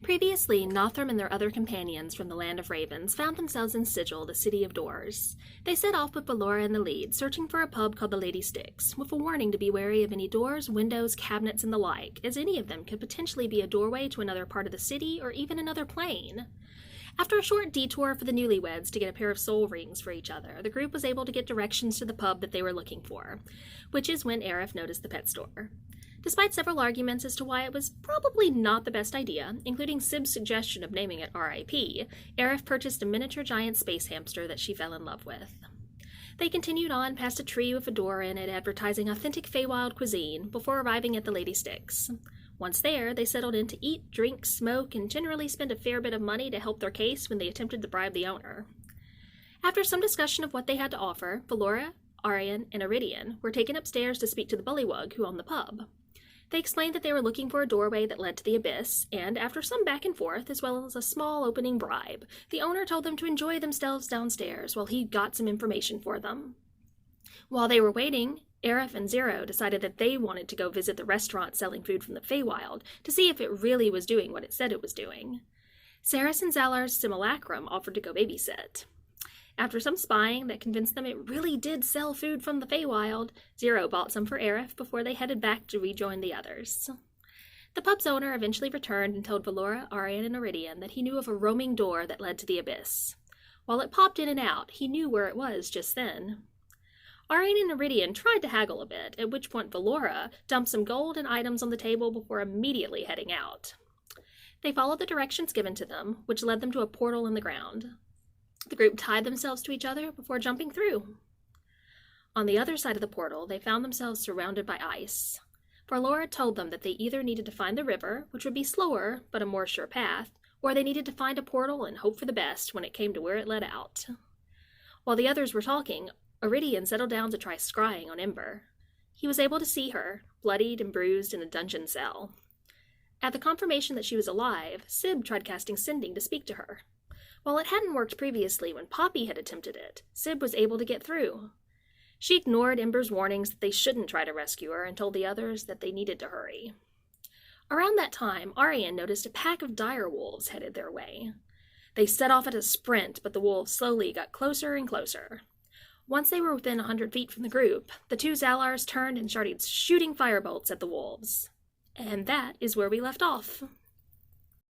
Previously, Nothram and their other companions from the Land of Ravens found themselves in Sigil, the City of Doors. They set off with Valora in the lead, searching for a pub called the Lady Styx, with a warning to be wary of any doors, windows, cabinets, and the like, as any of them could potentially be a doorway to another part of the city or even another plane. After a short detour for the newlyweds to get a pair of soul rings for each other, the group was able to get directions to the pub that they were looking for, which is when Aerith noticed the pet store. Despite several arguments as to why it was probably not the best idea, including Sib's suggestion of naming it R.I.P., Aerith purchased a miniature giant space hamster that she fell in love with. They continued on past a tree with a door in it advertising authentic Feywild cuisine before arriving at the Lady Styx. Once there, they settled in to eat, drink, smoke, and generally spent a fair bit of money to help their case when they attempted to bribe the owner. After some discussion of what they had to offer, Valora, Arian, and Iridian were taken upstairs to speak to the bullywug who owned the pub. They explained that they were looking for a doorway that led to the abyss, and after some back and forth, as well as a small opening bribe, the owner told them to enjoy themselves downstairs while he got some information for them. While they were waiting, Aerith and Zero decided that they wanted to go visit the restaurant selling food from the Feywild to see if it really was doing what it said it was doing. Saris and Zalar's simulacrum offered to go babysit. After some spying that convinced them it really did sell food from the Feywild, Zero bought some for Aerith before they headed back to rejoin the others. The pub's owner eventually returned and told Valora, Arian, and Iridian that he knew of a roaming door that led to the abyss. While it popped in and out, he knew where it was just then. Arian and Iridian tried to haggle a bit, at which point Valora dumped some gold and items on the table before immediately heading out. They followed the directions given to them, which led them to a portal in the ground. The group tied themselves to each other before jumping through. On the other side of the portal, they found themselves surrounded by ice. Valora told them that they either needed to find the river, which would be slower but a more sure path, or they needed to find a portal and hope for the best when it came to where it led out. While the others were talking, Iridian settled down to try scrying on Ember. He was able to see her, bloodied and bruised in a dungeon cell. At the confirmation that she was alive, Sib tried casting Sending to speak to her. While it hadn't worked previously when Poppy had attempted it, Sib was able to get through. She ignored Ember's warnings that they shouldn't try to rescue her and told the others that they needed to hurry. Around that time, Arian noticed a pack of dire wolves headed their way. They set off at a sprint, but the wolves slowly got closer and closer. Once they were within 100 feet from the group, the two Zalars turned and started shooting firebolts at the wolves. And that is where we left off.